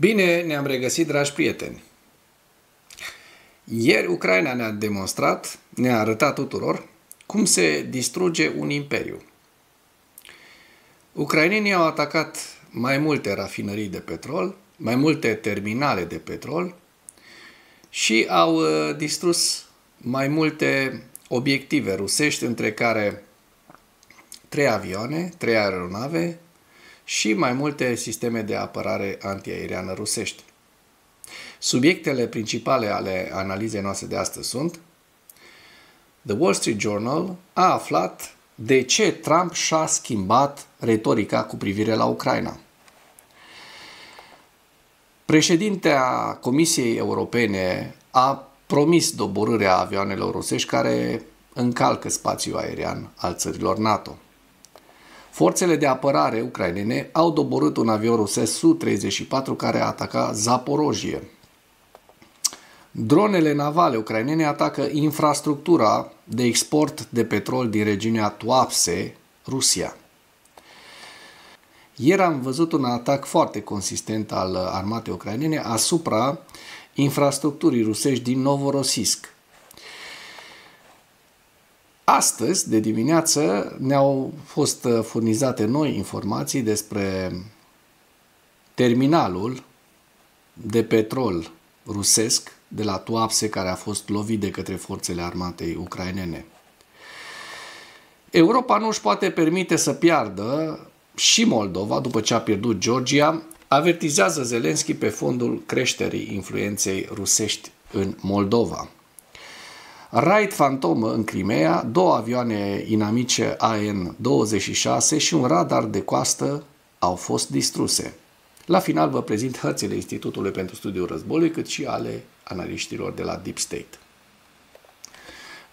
Bine ne-am regăsit, dragi prieteni! Ieri Ucraina ne-a demonstrat, ne-a arătat tuturor cum se distruge un imperiu. Ucrainenii au atacat mai multe rafinării de petrol, mai multe terminale de petrol și au distrus mai multe obiective rusești, între care 3 avioane, 3 aeronave și mai multe sisteme de apărare antiaeriană rusești. Subiectele principale ale analizei noastre de astăzi sunt: The Wall Street Journal a aflat de ce Trump și-a schimbat retorica cu privire la Ucraina. Președintea Comisiei Europene a promis doborârea avioanelor rusești care încalcă spațiul aerian al țărilor NATO. Forțele de apărare ucrainene au doborât un avion rusesc Su-34 care ataca Zaporojie. Dronele navale ucrainene atacă infrastructura de export de petrol din regiunea Tuapse, Rusia. Ieri am văzut un atac foarte consistent al armatei ucrainene asupra infrastructurii rusești din Novorossiysk. Astăzi, de dimineață, ne-au fost furnizate noi informații despre terminalul de petrol rusesc de la Tuapse, care a fost lovit de către forțele armatei ucrainene. Europa nu își poate permite să piardă și Moldova, după ce a pierdut Georgia, avertizează Zelenski pe fondul creșterii influenței rusești în Moldova. Raid fantomă în Crimea, 2 avioane inamice AN-26 și un radar de coastă au fost distruse. La final vă prezint hărțile Institutului pentru Studiul Războiului, cât și ale analiștilor de la Deep State.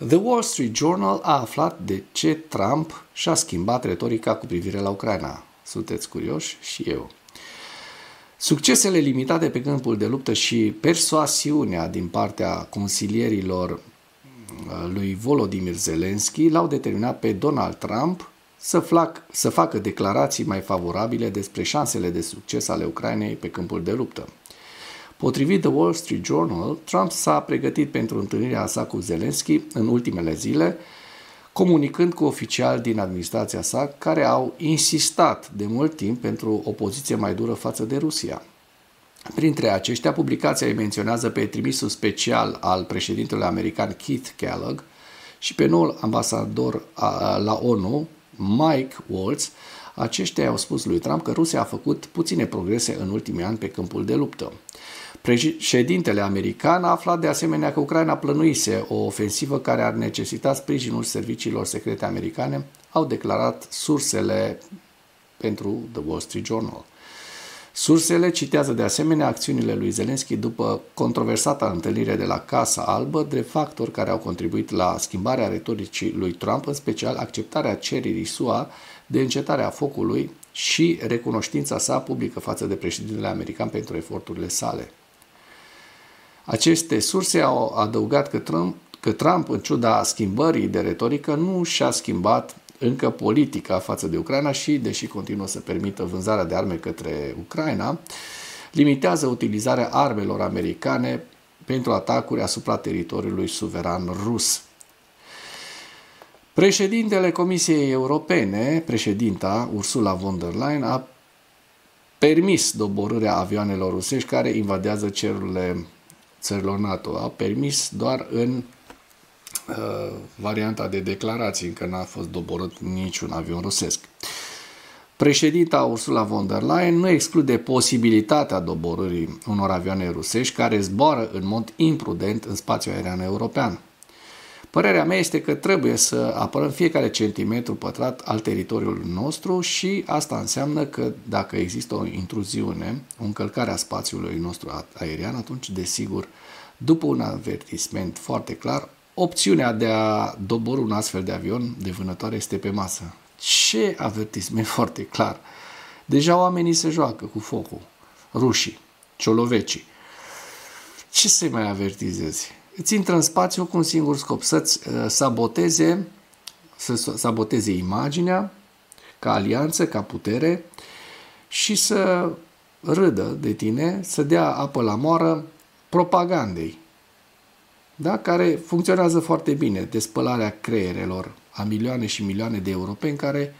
The Wall Street Journal a aflat de ce Trump și-a schimbat retorica cu privire la Ucraina. Sunteți curioși? Și eu. Succesele limitate pe câmpul de luptă și persoasiunea din partea consilierilor lui Volodymyr Zelensky l-au determinat pe Donald Trump să facă declarații mai favorabile despre șansele de succes ale Ucrainei pe câmpul de luptă. Potrivit The Wall Street Journal, Trump s-a pregătit pentru întâlnirea sa cu Zelensky în ultimele zile, comunicând cu oficiali din administrația sa care au insistat de mult timp pentru o poziție mai dură față de Rusia. Printre aceștia, publicația îi menționează pe trimisul special al președintelui american Keith Kellogg și pe noul ambasador la ONU, Mike Waltz. Aceștia au spus lui Trump că Rusia a făcut puține progrese în ultimii ani pe câmpul de luptă. Președintele american a aflat de asemenea că Ucraina plănuise o ofensivă care ar necesita sprijinul serviciilor secrete americane, au declarat sursele pentru The Wall Street Journal. Sursele citează de asemenea acțiunile lui Zelensky după controversata întâlnire de la Casa Albă, drept factori care au contribuit la schimbarea retoricii lui Trump, în special acceptarea cererii SUA de încetarea focului și recunoștința sa publică față de președintele american pentru eforturile sale. Aceste surse au adăugat că Trump, în ciuda schimbării de retorică, nu și-a schimbat încă politica față de Ucraina și, deși continuă să permită vânzarea de arme către Ucraina, limitează utilizarea armelor americane pentru atacuri asupra teritoriului suveran rus. Președintele Comisiei Europene, președinta Ursula von der Leyen, a permis doborârea avioanelor rusești care invadează cerurile țărilor NATO. A permis doar în varianta de declarații, încă n-a fost doborât niciun avion rusesc. Președinta Ursula von der Leyen nu exclude posibilitatea doborârii unor avioane rusești care zboară în mod imprudent în spațiul aerian european. Părerea mea este că trebuie să apărăm fiecare centimetru pătrat al teritoriului nostru și asta înseamnă că dacă există o intruziune, o încălcare a spațiului nostru aerian, atunci, desigur, după un avertisment foarte clar, opțiunea de a doborî un astfel de avion de vânătoare este pe masă. Ce avertisment foarte clar! Deja oamenii se joacă cu focul. Rușii, ciolovecii. Ce să mai avertizezi? Îți intră în spațiu cu un singur scop, să-ți saboteze imaginea ca alianță, ca putere și să râdă de tine, să dea apă la moară propagandei, da? Care funcționează foarte bine, de spălarea creierelor a milioane și milioane de europeni care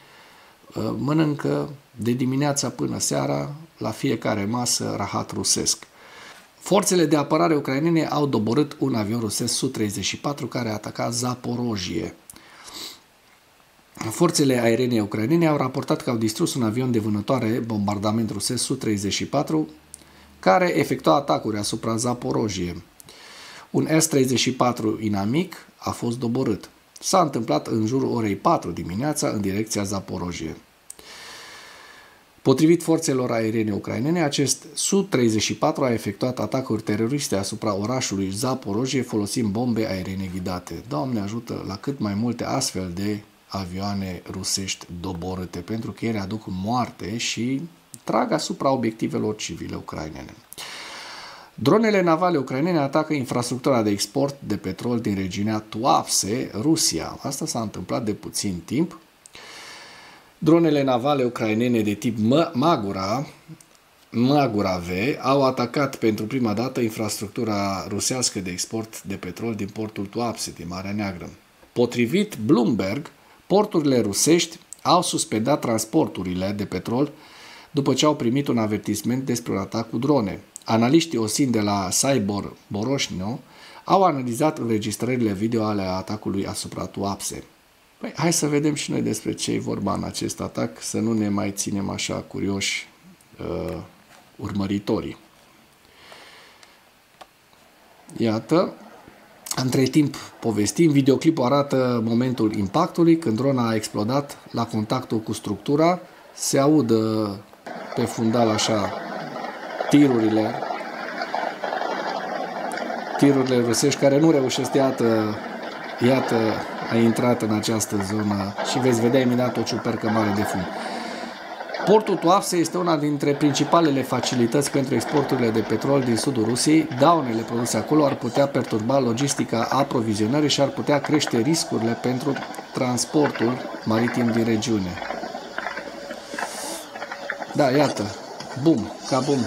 mănâncă de dimineața până seara la fiecare masă rahat rusesc. Forțele de apărare ucrainene au doborât un avion rusesc Su-34 care a atacat Zaporojie. Forțele aeriene ucrainene au raportat că au distrus un avion de vânătoare bombardament rusesc Su-34 care efectua atacuri asupra Zaporojie. Un S-34 inamic a fost doborât. S-a întâmplat în jurul orei 4 dimineața în direcția Zaporojie. Potrivit forțelor aeriene ucrainene, acest Su-34 a efectuat atacuri teroriste asupra orașului Zaporojie folosind bombe aeriene ghidate. Doamne ajută la cât mai multe astfel de avioane rusești doborâte, pentru că ele aduc moarte și trag asupra obiectivelor civile ucrainene. Dronele navale ucrainene atacă infrastructura de export de petrol din regiunea Tuapse, Rusia. Asta s-a întâmplat de puțin timp. Dronele navale ucrainene de tip Magura V au atacat pentru prima dată infrastructura rusească de export de petrol din portul Tuapse, din Marea Neagră. Potrivit Bloomberg, porturile rusești au suspendat transporturile de petrol după ce au primit un avertisment despre un atac cu drone. Analiștii OSIN de la Saibor Boroșnio au analizat înregistrările video ale atacului asupra Tuapse. Păi, hai să vedem și noi despre ce e vorba în acest atac, să nu ne mai ținem așa curioși urmăritorii. Iată, între timp povestim, videoclipul arată momentul impactului, când drona a explodat la contactul cu structura, se aud pe fundal așa tirurile rusești care nu reușesc, iată, a intrat în această zonă și veți vedea imediat o ciupercă mare de fum. Portul Tuapse este una dintre principalele facilități pentru exporturile de petrol din sudul Rusiei. Daunele produse acolo ar putea perturba logistica aprovizionării și ar putea crește riscurile pentru transportul maritim din regiune. Da, iată, bum, ca bum,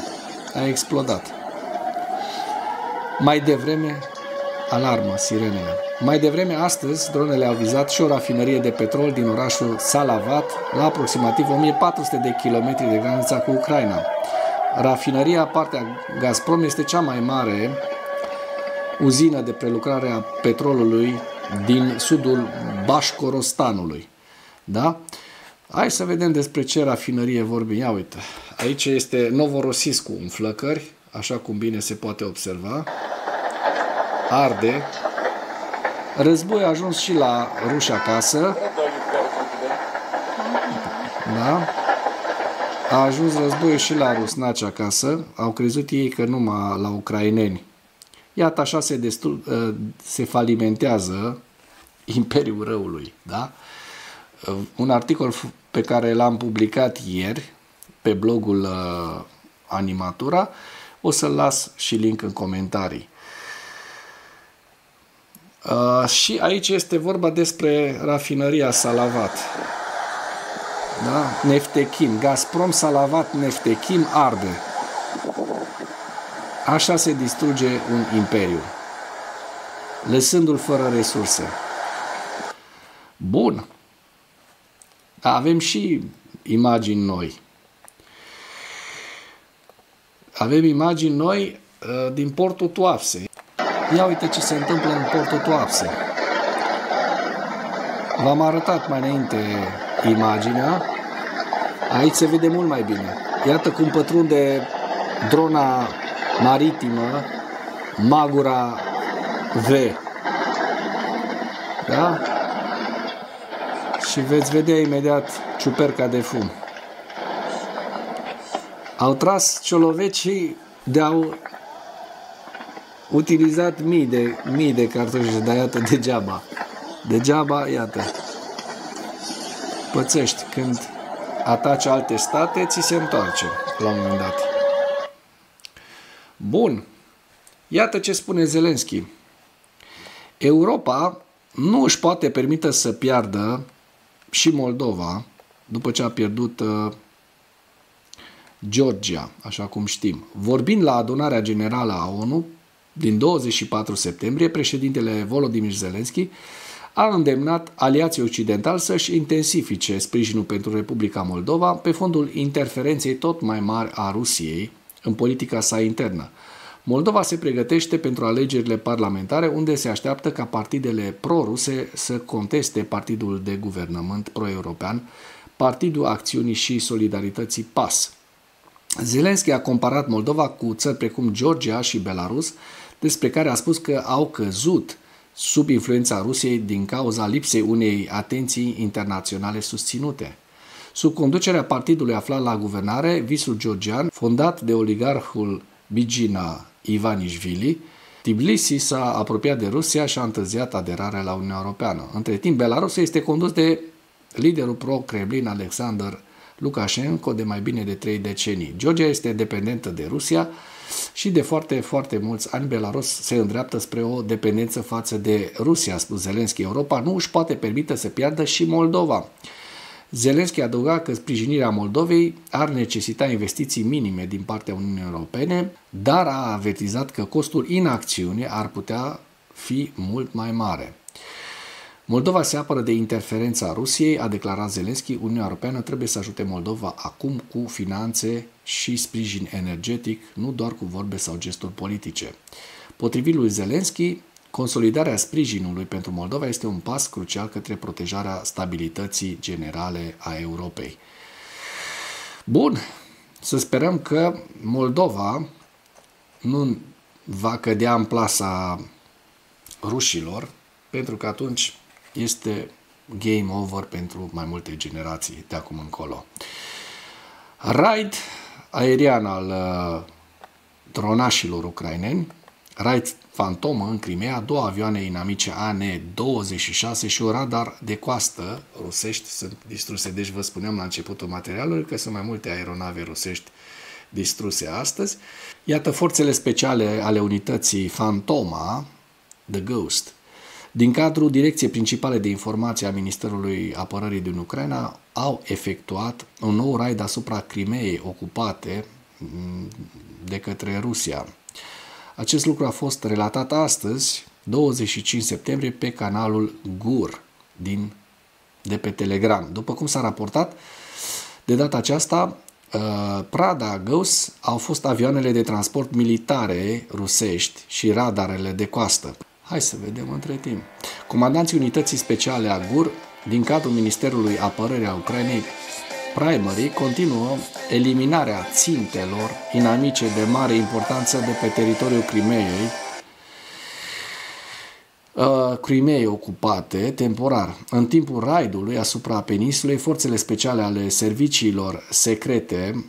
a explodat. Mai devreme, alarmă, sirenele. Mai devreme, astăzi, dronele au vizat și o rafinărie de petrol din orașul Salavat, la aproximativ 1400 de kilometri de granița cu Ucraina. Rafinăria, partea Gazprom, este cea mai mare uzină de prelucrare a petrolului din sudul Bașcorostanului. Da? Hai să vedem despre ce rafinărie vorbim. Ia uite, aici este Novorosiscu în flăcări, așa cum bine se poate observa. Arde. Război a ajuns și la ruși acasă. Da? A ajuns războiul și la rusnaci acasă. Au crezut ei că numai la ucraineni. Iată așa se falimentează Imperiul Răului. Da? Un articol pe care l-am publicat ieri pe blogul Animatura, o să-l las și link în comentarii. Și aici este vorba despre rafinăria Salavat. Da? Neftechim. Gazprom Salavat Neftechim arde. Așa se distruge un imperiu, lăsându-l fără resurse. Bun. Avem și imagini noi. Avem imagini noi din portul Tuapse. Ia uite ce se întâmplă în portul Tuapse. V-am arătat mai înainte imaginea. Aici se vede mult mai bine. Iată cum pătrunde drona maritimă Magura V. Da? Și veți vedea imediat ciuperca de fum. Au tras ciolovecii de-au utilizat mii de cartușe, dar iată, degeaba. Degeaba, iată. Pățești, când ataci alte state, ți se întoarce la un moment dat. Bun. Iată ce spune Zelenski. Europa nu își poate permite să piardă și Moldova, după ce a pierdut Georgia, așa cum știm. Vorbind la adunarea generală a ONU din 24 septembrie, președintele Volodymyr Zelensky a îndemnat aliații occidentali să-și intensifice sprijinul pentru Republica Moldova pe fondul interferenței tot mai mari a Rusiei în politica sa internă. Moldova se pregătește pentru alegerile parlamentare, unde se așteaptă ca partidele pro-ruse să conteste partidul de guvernământ pro-european, Partidul Acțiunii și Solidarității PAS. Zelensky a comparat Moldova cu țări precum Georgia și Belarus, despre care a spus că au căzut sub influența Rusiei din cauza lipsei unei atenții internaționale susținute. Sub conducerea partidului aflat la guvernare, Visul Georgian, fondat de oligarhul Bidzina Ivanișvili, Tbilisi s-a apropiat de Rusia și a întârziat aderarea la Uniunea Europeană. Între timp, Belarus este condus de liderul pro-Kremlin Alexander Lukashenko de mai bine de 3 decenii. Georgia este dependentă de Rusia și de foarte mulți ani Belarus se îndreaptă spre o dependență față de Rusia, a spus Zelensky. Europa nu își poate permite să piardă și Moldova. Zelensky adăuga că sprijinirea Moldovei ar necesita investiții minime din partea Uniunii Europene, dar a avertizat că costul inacțiunii ar putea fi mult mai mare. Moldova se apără de interferența Rusiei, a declarat Zelensky. Uniunea Europeană trebuie să ajute Moldova acum cu finanțe și sprijin energetic, nu doar cu vorbe sau gesturi politice. Potrivit lui Zelensky, consolidarea sprijinului pentru Moldova este un pas crucial către protejarea stabilității generale a Europei. Bun, să sperăm că Moldova nu va cădea în plasa rușilor, pentru că atunci este game over pentru mai multe generații de acum încolo. Raid aerian al dronașilor ucraineni, raid fantomă în Crimea, 2 avioane inamice AN-26 și un radar de coastă rusești sunt distruse. Deci vă spuneam la începutul materialului că sunt mai multe aeronave rusești distruse astăzi. Iată, forțele speciale ale unității Fantoma, The Ghost, din cadrul Direcției Principale de Informație a Ministerului Apărării din Ucraina, au efectuat un nou raid asupra Crimeei ocupate de către Rusia. Acest lucru a fost relatat astăzi, 25 septembrie, pe canalul GUR de pe Telegram. După cum s-a raportat, de data aceasta, Prada Gauss au fost avioanele de transport militare rusești și radarele de coastă. Hai să vedem între timp. Comandanții unității speciale a GUR din cadrul Ministerului Apărării a Ucrainei Primary continuă eliminarea țintelor inamice de mare importanță de pe teritoriul Crimeei ocupate temporar. În timpul raidului asupra peninsulei, forțele speciale ale serviciilor secrete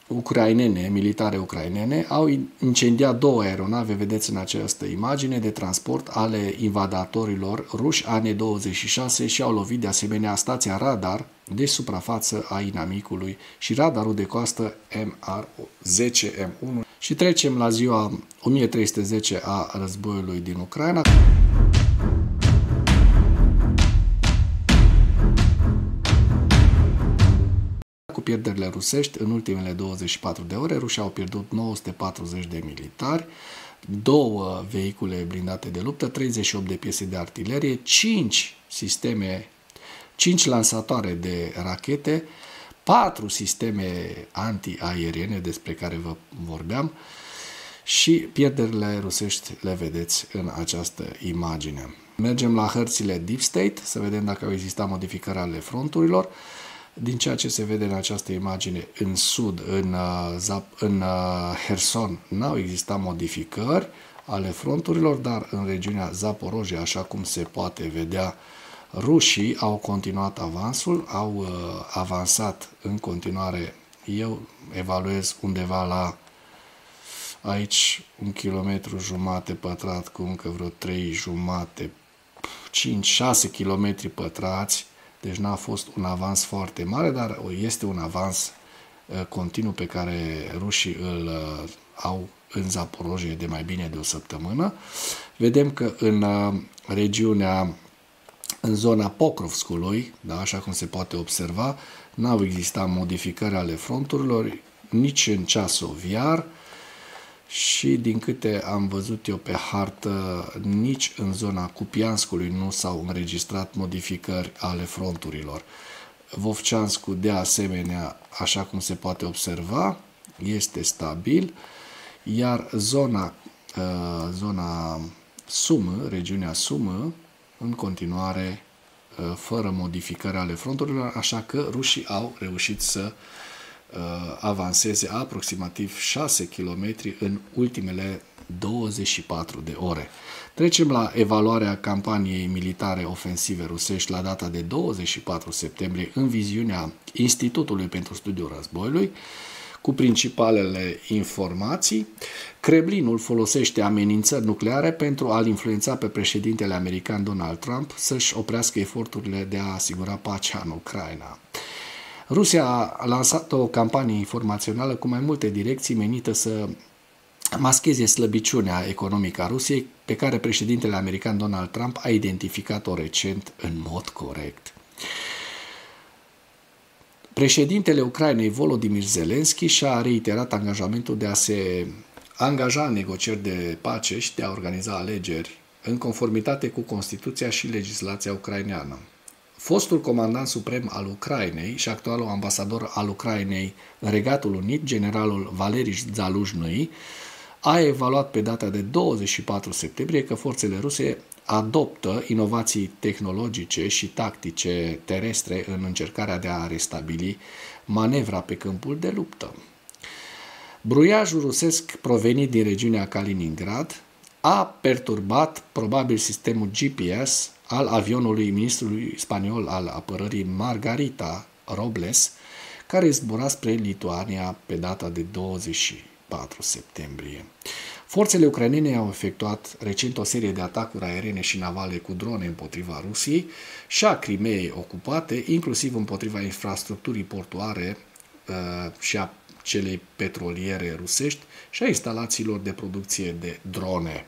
ucrainene, militare ucrainene, au incendiat 2 aeronave, vedeți în această imagine, de transport ale invadatorilor ruși AN-26 și au lovit de asemenea stația radar de suprafață a inamicului și radarul de coastă MR10M1. Și trecem la ziua 1310 a războiului din Ucraina. Cu pierderile rusești, în ultimele 24 de ore, rușii au pierdut 940 de militari, 2 vehicule blindate de luptă, 38 de piese de artilerie, 5 lansatoare de rachete, 4 sisteme antiaeriene despre care vă vorbeam și pierderile rusești le vedeți în această imagine. Mergem la hărțile Deep State să vedem dacă au existat modificări ale fronturilor. Din ceea ce se vede în această imagine, în sud, în Herson, n-au existat modificări ale fronturilor, dar în regiunea Zaporojia, așa cum se poate vedea, rușii au continuat avansul, au avansat în continuare. Eu evaluez undeva la aici 1,5 km pătrat cu încă vreo 3 jumate, 5-6 km pătrați. Deci n-a fost un avans foarte mare, dar este un avans continuu pe care rușii îl au în Zaporojie de mai bine de o săptămână. Vedem că în regiunea, în zona Pokrovskului, da, așa cum se poate observa, n-au existat modificări ale fronturilor, nici în Ceasoviar și, din câte am văzut eu pe hartă, nici în zona Cupianskului nu s-au înregistrat modificări ale fronturilor. Vovceanscul, de asemenea, așa cum se poate observa, este stabil, iar zona Sumă, regiunea Sumă, în continuare fără modificări ale fronturilor, așa că rușii au reușit să avanseze aproximativ 6 km în ultimele 24 de ore. Trecem la evaluarea campaniei militare ofensive rusești la data de 24 septembrie în viziunea Institutului pentru Studiul Războiului, cu principalele informații. Kremlinul folosește amenințări nucleare pentru a-l influența pe președintele american Donald Trump să-și oprească eforturile de a asigura pacea în Ucraina. Rusia a lansat o campanie informațională cu mai multe direcții menită să mascheze slăbiciunea economică a Rusiei, pe care președintele american Donald Trump a identificat-o recent în mod corect. Președintele Ucrainei Volodymyr Zelensky și-a reiterat angajamentul de a se angaja în negocieri de pace și de a organiza alegeri în conformitate cu Constituția și legislația ucraineană. Fostul comandant suprem al Ucrainei și actualul ambasador al Ucrainei în Regatul Unit, generalul Valeriy Zaluzhnyi, a evaluat pe data de 24 septembrie că forțele ruse adoptă inovații tehnologice și tactice terestre în încercarea de a restabili manevra pe câmpul de luptă. Bruiajul rusesc provenit din regiunea Kaliningrad a perturbat probabil sistemul GPS al avionului ministrului spaniol al apărării Margarita Robles, care zbura spre Lituania pe data de 24 septembrie. Forțele ucrainene au efectuat recent o serie de atacuri aeriene și navale cu drone împotriva Rusiei și a Crimeei ocupate, inclusiv împotriva infrastructurii portuare și a celei petroliere rusești și a instalațiilor de producție de drone.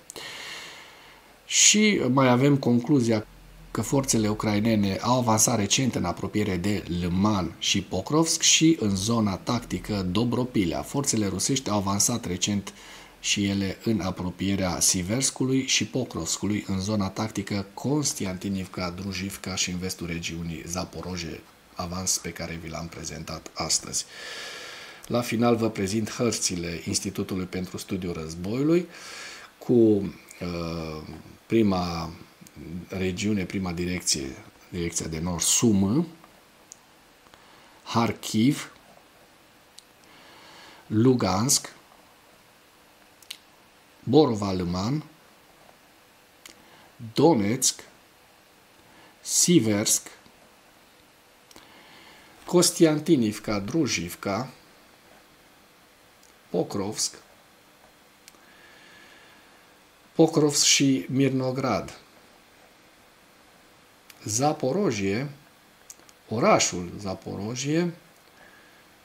Și mai avem concluzia că forțele ucrainene au avansat recent în apropiere de Liman și Pokrovsk și în zona tactică Dobropilea. Forțele rusești au avansat recent și ele în apropierea Siverskului și Pokrovskului, în zona tactică Constantinivka, Drujivka și în vestul regiunii Zaporozhye, avans pe care vi l-am prezentat astăzi. La final vă prezint hărțile Institutului pentru Studiul Războiului cu prima regiune, prima direcție, direcția de nord, Sumă, Kharkiv, Lugansk, Borova-Liman, Donetsk, Siversk, Kostiantinivka, Drujivka, Pokrovsk și Mirnograd, Zaporozhye, orașul Zaporozhye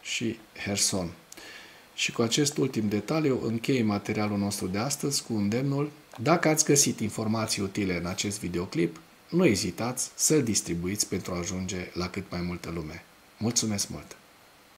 și Herson. Și cu acest ultim detaliu închei materialul nostru de astăzi cu îndemnul: dacă ați găsit informații utile în acest videoclip, nu ezitați să-l distribuiți pentru a ajunge la cât mai multă lume. Mulțumesc mult!